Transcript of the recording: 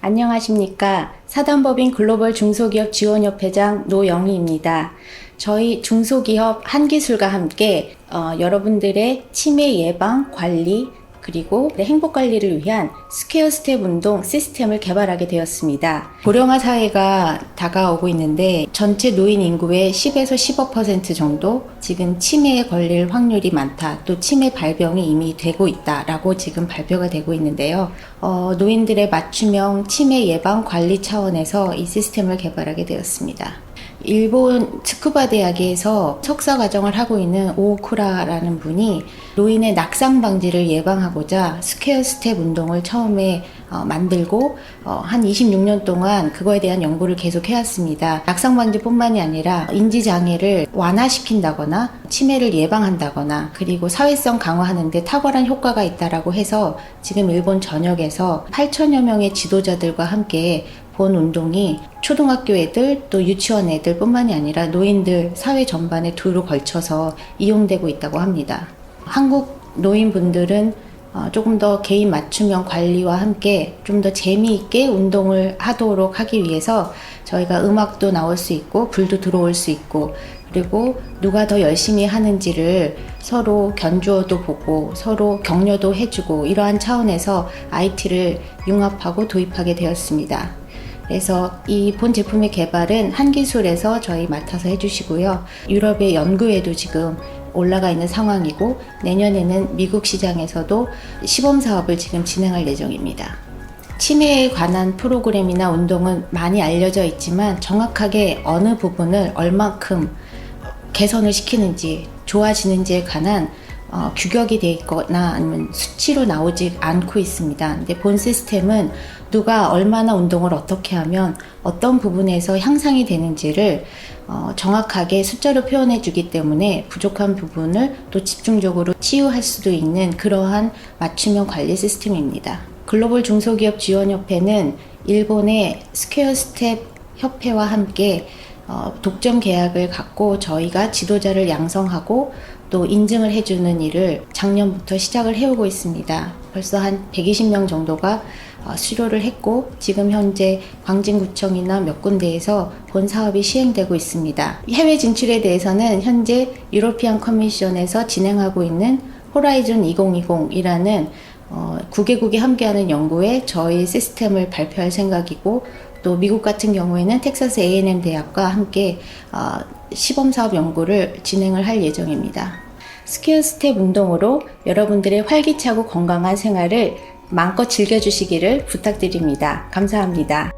안녕하십니까. 사단법인 글로벌 중소기업 지원협회장 노영희입니다. 저희 중소기업 한기술과 함께 여러분들의 치매 예방, 관리, 그리고 행복관리를 위한 스퀘어 스텝 운동 시스템을 개발하게 되었습니다. 고령화 사회가 다가오고 있는데 전체 노인 인구의 10에서 15% 정도 지금 치매에 걸릴 확률이 많다. 또 치매 발병이 이미 되고 있다라고 지금 발표가 되고 있는데요. 노인들의 맞춤형 치매 예방 관리 차원에서 이 시스템을 개발하게 되었습니다. 일본 츠쿠바 대학에서 석사 과정을 하고 있는 오쿠라라는 분이 노인의 낙상 방지를 예방하고자 스퀘어 스텝 운동을 처음에 만들고 한 26년 동안 그거에 대한 연구를 계속 해왔습니다. 낙상 방지뿐만이 아니라 인지 장애를 완화시킨다거나 치매를 예방한다거나 그리고 사회성 강화하는 데 탁월한 효과가 있다라고 해서 지금 일본 전역에서 8천여 명의 지도자들과 함께 본 운동이 초등학교 애들 또 유치원 애들 뿐만이 아니라 노인들 사회 전반에 두루 걸쳐서 이용되고 있다고 합니다. 한국 노인분들은 조금 더 개인 맞춤형 관리와 함께 좀 더 재미있게 운동을 하도록 하기 위해서 저희가 음악도 나올 수 있고 불도 들어올 수 있고 그리고 누가 더 열심히 하는지를 서로 견주어도 보고 서로 격려도 해주고 이러한 차원에서 IT를 융합하고 도입하게 되었습니다. 그래서 이 본 제품의 개발은 한기술에서 저희 맡아서 해주시고요. 유럽의 연구에도 지금 올라가 있는 상황이고 내년에는 미국 시장에서도 시범 사업을 지금 진행할 예정입니다. 치매에 관한 프로그램이나 운동은 많이 알려져 있지만 정확하게 어느 부분을 얼만큼 개선을 시키는지 좋아지는지에 관한 규격이 되어 있거나 아니면 수치로 나오지 않고 있습니다. 근데 본 시스템은 누가 얼마나 운동을 어떻게 하면 어떤 부분에서 향상이 되는지를 정확하게 숫자로 표현해 주기 때문에 부족한 부분을 또 집중적으로 치유할 수도 있는 그러한 맞춤형 관리 시스템입니다. 글로벌 중소기업 지원협회는 일본의 스퀘어 스텝 협회와 함께 독점 계약을 갖고 저희가 지도자를 양성하고 또 인증을 해주는 일을 작년부터 시작을 해오고 있습니다. 벌써 한 120명 정도가 수료를 했고 지금 현재 광진구청이나 몇 군데에서 본 사업이 시행되고 있습니다. 해외 진출에 대해서는 현재 유로피안 커미션에서 진행하고 있는 호라이즌 2020이라는 9개국이 함께하는 연구에 저희 시스템을 발표할 생각이고 또 미국 같은 경우에는 텍사스 A&M 대학과 함께 시범사업 연구를 진행을 할 예정입니다. 스퀘어 스텝 운동으로 여러분들의 활기차고 건강한 생활을 마음껏 즐겨주시기를 부탁드립니다. 감사합니다.